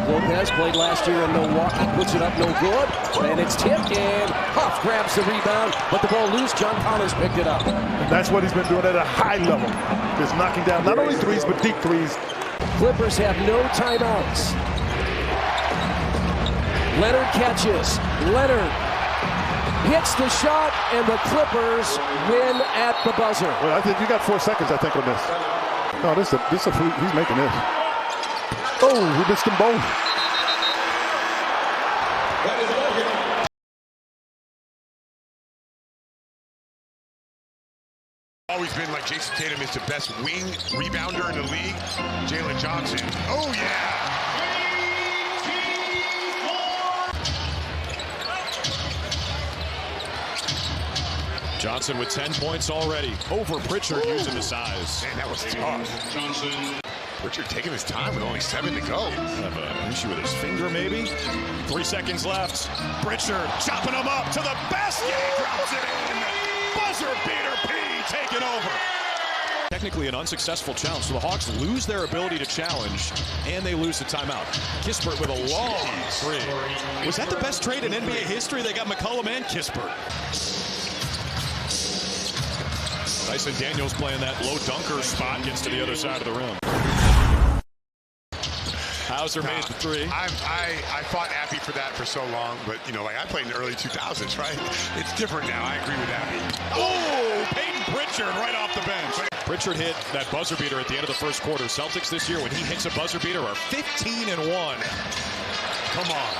Lopez played last year in Milwaukee, puts it up, no good, and it's tipped, and Huff grabs the rebound, but the ball loose. John Collins picked it up. And that's what he's been doing at a high level, is knocking down not only threes, but deep threes. Clippers have no timeouts. Leonard catches. Leonard hits the shot, and the Clippers win at the buzzer. Well, I think you got 4 seconds, I think, on this. No, this is a he's making this. Oh, he missed them both. Always been like Jason Tatum is the best wing rebounder in the league. Jalen Johnson. Oh, yeah. Johnson with 10 points already. Over Pritchard using the size. Man, that was tough. Johnson. Pritchard taking his time with only 7 to go. Have an issue with his finger, maybe. 3 seconds left. Pritchard chopping him up to the basket. Drops it in. Buzzer beater P taking over. Technically an unsuccessful challenge, so the Hawks lose their ability to challenge, and they lose the timeout. Kispert with a long three. Was that the best trade in NBA history? They got McCollum and Kispert. Dyson Daniels playing that low dunker spot, gets to the other side of the rim. Hauser made the three. I fought Appy for that for so long, but you know, like I played in the early 2000s, right? It's different now. I agree with Appy. Oh, Peyton Pritchard right off the bench. Pritchard hit that buzzer beater at the end of the first quarter. Celtics this year, when he hits a buzzer beater, are 15-1. Come on.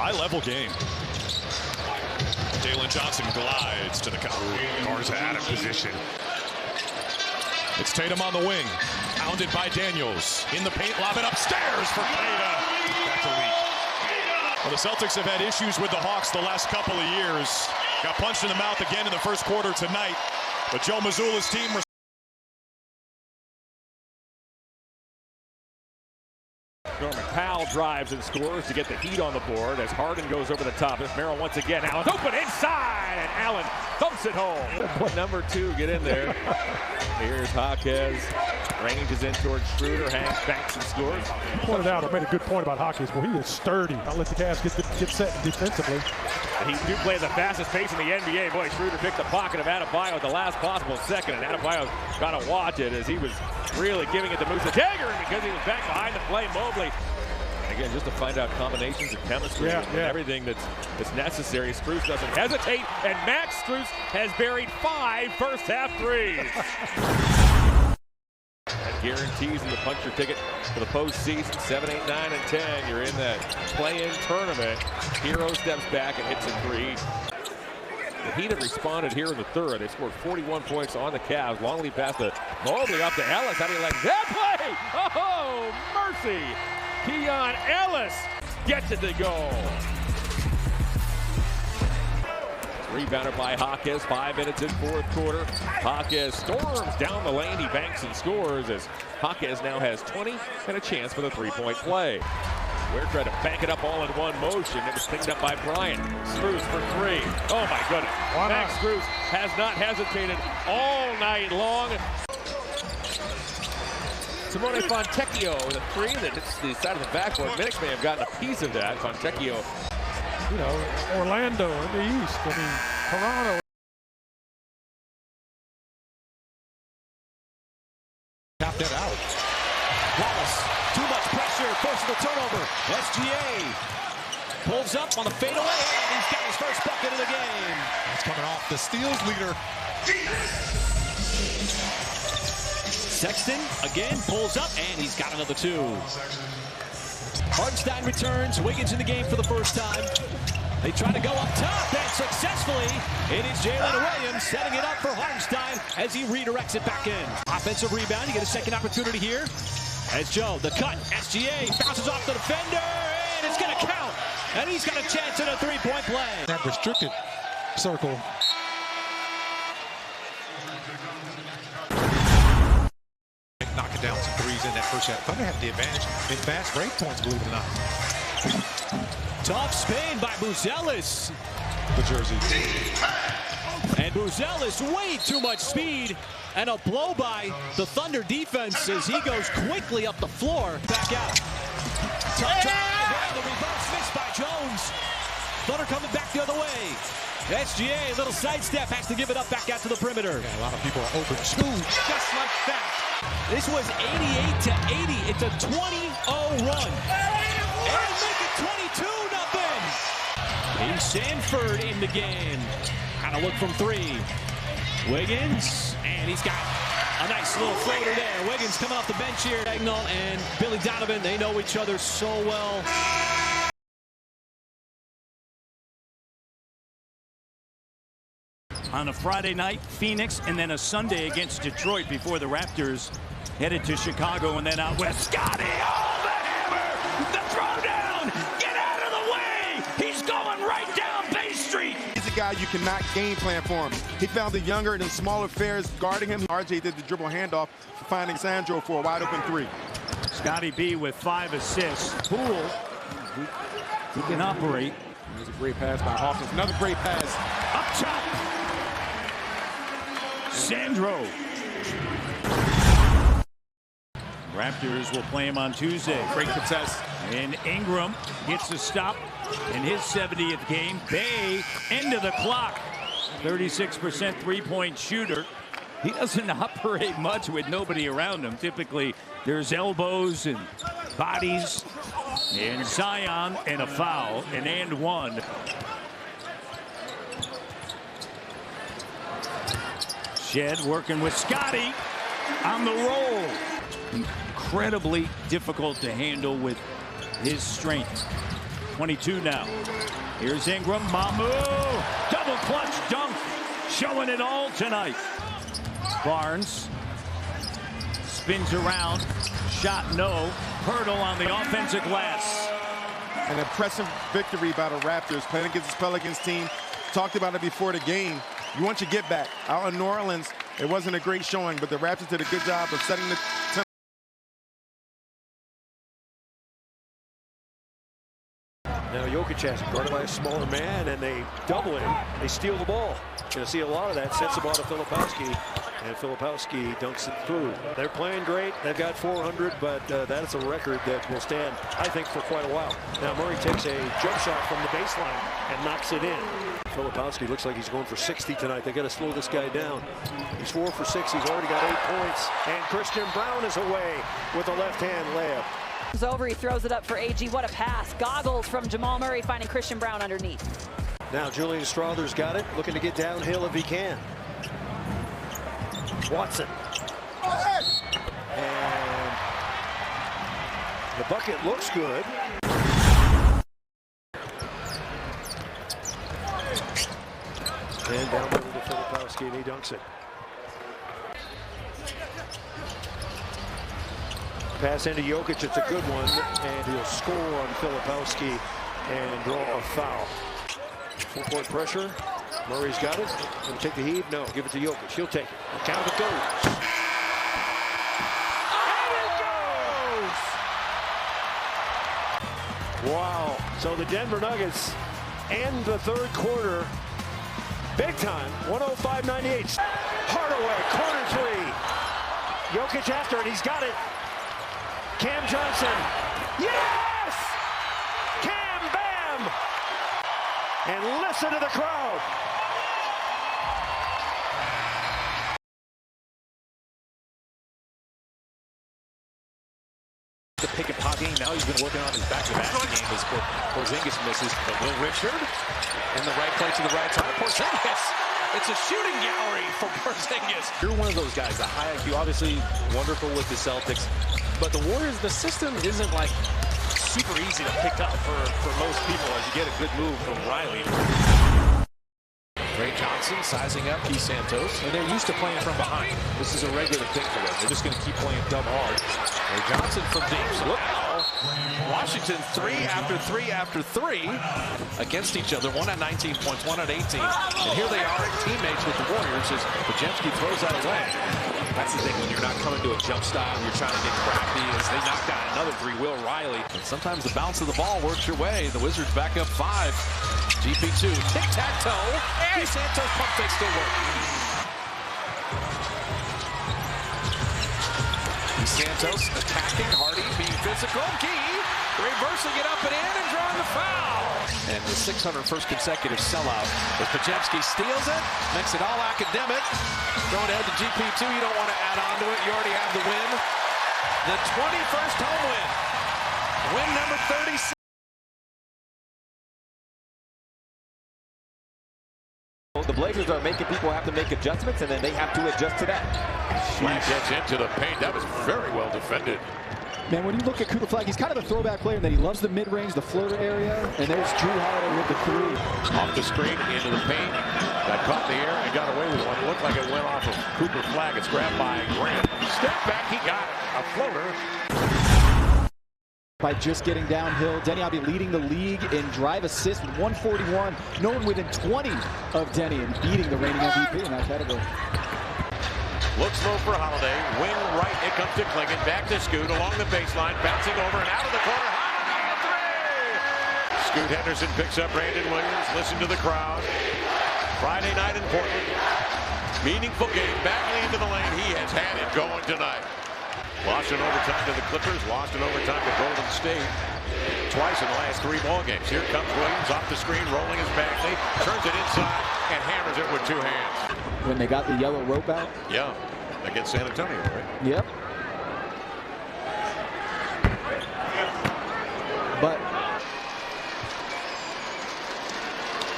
High-level game. Jalen Johnson glides to the cup. Garza out of position. It's Tatum on the wing. Pounded by Daniels. In the paint, lob it upstairs for Tatum. That's a leak. Well, the Celtics have had issues with the Hawks the last couple of years. Got punched in the mouth again in the first quarter tonight. But Joe Mazzulla's team... Norman Powell drives and scores to get the Heat on the board as Harden goes over the top. It's Merrill once again. Allen's open inside, and Allen thumps it home. Number 2, get in there. Here's Jaquez. Ranges in towards Schroeder. Hangs, banks, and scores. You pointed out, I made a good point about Jaquez. Well, he is sturdy. I'll let the Cavs get set defensively. He do play the fastest pace in the NBA. Boy, Schroeder picked the pocket of Adebayo at the last possible second, and Adebayo got to watch it as he was really giving it to Musa Dagger because he was back behind the play. Mobley. Again, just to find out combinations and chemistry and everything that's necessary. Strus doesn't hesitate, and Max Strus has buried 5 first-half threes. That guarantees you a punch your ticket for the postseason. 7, 8, 9, and 10. You're in that play-in tournament. Hero steps back and hits a 3. The Heat have responded here in the third. They scored 41 points on the Cavs. Long lead pass to Mobley up to Ellis. How do you like that play? Oh, mercy! Keon Ellis gets it to go. Rebounded by Jaquez. 5 minutes in fourth quarter. Jaquez storms down the lane. He banks and scores as Jaquez now has 20 and a chance for the three-point play. We're trying to bank it up all in one motion. It was picked up by Bryant. Strus for 3. Oh my goodness. Max Strus has not hesitated all night long. Simone Fontecchio with a 3 that hits the side of the backboard. Minix may have gotten a piece of that. Fontecchio. You know, Orlando in the East. I mean, Toronto. Tap that out. Wallace, too much pressure, forces the turnover. SGA pulls up on the fadeaway, and he's got his first bucket of the game. That's coming off the steals leader. Sexton again pulls up, and he's got another 2. Hartenstein returns. Wiggins in the game for the first time. They try to go up top, and successfully, it is Jalen Williams setting it up for Hartenstein as he redirects it back in. Offensive rebound. You get a second opportunity here. As Joe, the cut. SGA bounces off the defender, and it's going to count. And he's got a chance at a three-point play. That restricted circle. Knocking down some threes in that first half. Thunder have the advantage in fast break points, believe it or not. Tough spin by Buzelis. The jersey. And Buzel is way too much speed. And a blow by the Thunder defense as he goes quickly up the floor. Back out. Tough try. The reverse missed by Jones. Thunder coming back the other way. SGA, little sidestep, has to give it up back out to the perimeter. Yeah, a lot of people are open too. Just like that. This was 88-80. It's a 20-0 run. And make it 22-0. Here's Sanford in the game. Kind of look from three. Wiggins, and he's got a nice little floater there. Wiggins coming off the bench here. Dagnall and Billy Donovan, they know each other so well. On a Friday night, Phoenix, and then a Sunday against Detroit before the Raptors headed to Chicago and then out west. Scotty, oh, the hammer! The throwdown! Get out of the way! He's going right down Bay Street! He's a guy you cannot game plan for him. He found the younger and smaller affairs guarding him. RJ did the dribble handoff, finding Sandro for a wide open three. Scotty B with 5 assists. Poole, he can operate. There's a great pass by Hawkins. Another great pass. Up top. Sandro. Raptors will play him on Tuesday. Great contest. And Ingram gets a stop in his 70th game. Bay, end of the clock. 36% three-point shooter. He doesn't operate much with nobody around him. Typically, there's elbows and bodies. And Zion and a foul, and one. Shed working with Scotty on the roll. Incredibly difficult to handle with his strength. 22 now. Here's Ingram. Mamu. Double clutch dunk. Showing it all tonight. Barnes spins around. Shot no. Hurdle on the offensive glass. An impressive victory by the Raptors playing against this Pelicans team. Talked about it before the game. You want your get back. Out in New Orleans, it wasn't a great showing, but the Raptors did a good job of setting the tempo. Now Jokic has it, guarded by a smaller man, and they double him. They steal the ball. Going to see a lot of that. Sets the ball to Filipowski, and Filipowski dunks it through. They're playing great. They've got 400, but that's a record that will stand, I think, for quite a while. Now Murray takes a jump shot from the baseline and knocks it in. Filipowski looks like he's going for 60 tonight. They got to slow this guy down. He's 4 for 6. He's already got 8 points, and Christian Brown is away with a left-hand layup. It's over, he throws it up for AG. What a pass. Goggles from Jamal Murray finding Christian Brown underneath. Now Julian Strawther's got it, looking to get downhill if he can. Watson. And the bucket looks good. And down over to Filipowski, and he dunks it. Pass into Jokic, it's a good one, and he'll score on Filipowski and draw a foul. Full-court pressure. Murray's got it. Going to take the heave? No, give it to Jokic. He'll take it. The count it goes. And it goes! Wow. So the Denver Nuggets end the third quarter big time. 105-98. Hardaway, corner three. Jokic after it. He's got it. Cam Johnson. Yes! Cam Bam! And listen to the crowd. The pick and pop game. Now he's been working on his back-to-back game as Porzingis misses. But Will Richard in the right place at the right time. Porzingis. It's a shooting gallery for Porzingis. You're one of those guys, the high IQ, obviously wonderful with the Celtics. But the Warriors, the system isn't like super easy to pick up for most people as you get a good move from Riley. Ray Johnson sizing up Keith Santos, and they're used to playing from behind. This is a regular thing for them. They're just going to keep playing dumb hard. Ray Johnson from deep. So look now, Washington 3 after 3 after 3 against each other. One at 19 points, one at 18. And here they are, teammates with the Warriors as Podziemski throws that away. That's the thing when you're not coming to a jump style, you're trying to get crafty. As they knock down another three, Will Riley. And sometimes the bounce of the ball works your way. The Wizards back up 5. GP2, tic-tac-toe. And Santos pump fake still works. Santos attacking, Hardy being physical. Key reversing it up and in and drawing the foul. And the 601st consecutive sellout as Pajewski steals it, makes it all academic. Throw it ahead to GP2. You don't want to add on to it. You already have the win. The 21st home win. Win number 36. The Blazers are making people have to make adjustments, and then they have to adjust to that. Flag gets into the paint. That was very well defended. Man, when you look at Cooper Flag, he's kind of a throwback player in that he loves the mid-range, the floater area, and there's Drew Holiday with the 3. Off the screen, into the paint. Got caught in the air and got away with one. It looked like it went off of Cooper Flag. It's grabbed by Grant. Step back, he got a floater. By just getting downhill. Denny Albi leading the league in drive assist with 141. No one within 20 of Denny and beating the reigning MVP in that category. Looks low for Holiday. Wing right. It comes to Klingon. Back to Scoot along the baseline. Bouncing over and out of the corner. Holiday, 3! Scoot Henderson picks up Brandon Williams. Listen to the crowd. Friday night in Portland. Meaningful game. Bagley into the lane. He has had it going tonight. Lost in overtime to the Clippers. Lost in overtime to Golden State. Twice in the last 3 ball games. Here comes Williams off the screen, rolling his Bagley. Turns it inside and hammers it with 2 hands. When they got the yellow rope out? Yeah, against San Antonio, right? Yep. But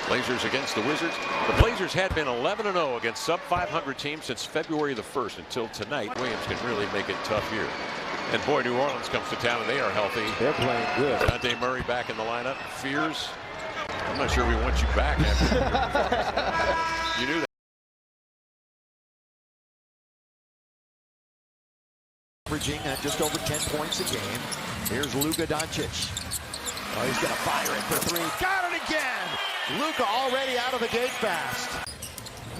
Blazers against the Wizards. The Blazers had been 11-0 against sub-500 teams since February the 1st until tonight. Williams can really make it tough here. And boy, New Orleans comes to town and they are healthy. They're playing good. Dante Murray back in the lineup. Fears. I'm not sure we want you back after you knew that. Averaging at just over 10 points a game. Here's Luka Doncic. Oh, he's going to fire it for 3. Got it again! Luka already out of the gate fast.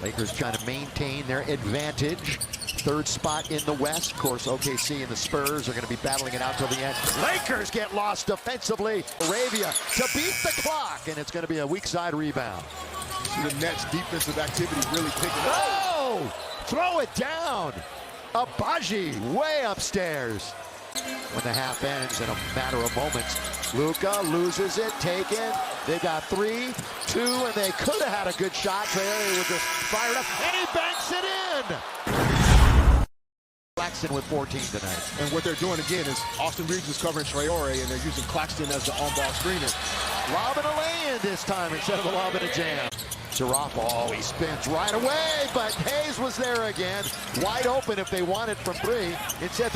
Lakers trying to maintain their advantage. 3rd spot in the West. Of course, OKC and the Spurs are going to be battling it out till the end. Lakers get lost defensively. Arabia to beat the clock, and it's going to be a weak side rebound. See the Nets' defensive activity really picking up. Oh! Throw it down! Abaji way upstairs. When the half ends in a matter of moments, Luka loses it, taken. They got 3, 2, and they could have had a good shot. Traore would just fire it up, and he banks it in. Claxton with 14 tonight. And what they're doing again is Austin Reeves is covering Traore, and they're using Claxton as the on-ball screener. Lobbing a lay-in this time instead of a lobbing a jam. Sarapo, he spins right away, but Hayes was there again. Wide open if they wanted from 3. Instead,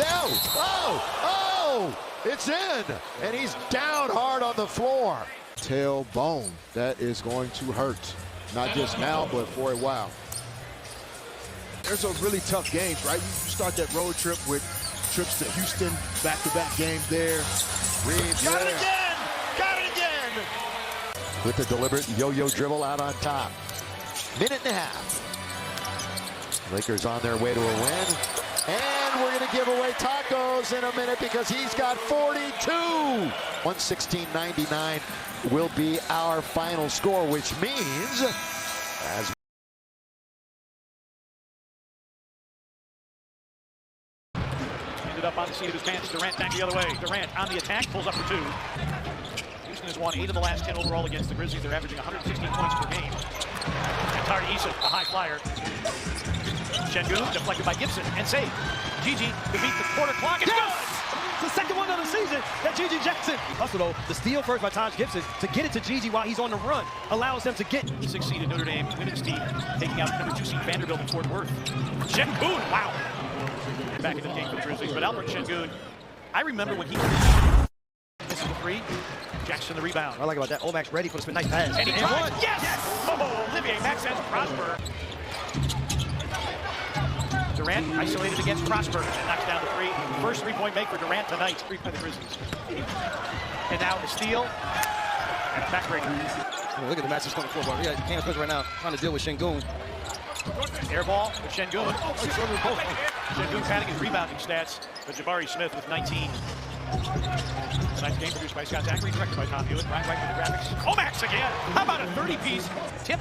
it's in, and he's down hard on the floor. Tailbone, that is going to hurt. Not just now, but for a while. There's a really tough games, right? You start that road trip with trips to Houston, back-to-back games there. Reeves got it again! Got it again! With the deliberate yo-yo dribble out on top. 1.5 minutes. Lakers on their way to a win. And we're going to give away tacos in a minute because he's got 42. 116.99 will be our final score, which means as ended up on the seat of his pants. Durant back the other way. Durant on the attack, pulls up for 2. Houston has won 8 of the last 10 overall against the Grizzlies. They're averaging 116 points per game. And Tari Eason, a high flyer. Şengün deflected by Gibson and saved. Gigi to beat the quarter clock. It's good! It's the second one of the season that Gigi Jackson. Hustle though, the steal first by Taj Gibson to get it to Gigi while he's on the run allows them to get. 6 seeded Notre Dame women's team taking out number 2 seed Vanderbilt in Fort Worth. Şengün, wow! Back into the game for the Grizzlies, but Albert Şengün, I remember when he missing the 3. Jackson the rebound. I like about that. Omax ready for the spin. Nice pass. And he tried. Yes! Oh, Olivier Maxence Prosper. Durant isolated against Prosper and knocks down the 3. First 3-point make for Durant tonight. 3 for the Grizzlies. And now the steal and a backbreaker. Look at the matches on the floor. We got Cam Cook right now trying to deal with Şengün. Air ball with Şengün. Şengün padding his rebounding stats, but Jabari Smith with 19. Tonight's game produced by Scott Zachary, directed by Tom Hewitt. Brian White with the graphics. Comax again. How about a 30-piece tip?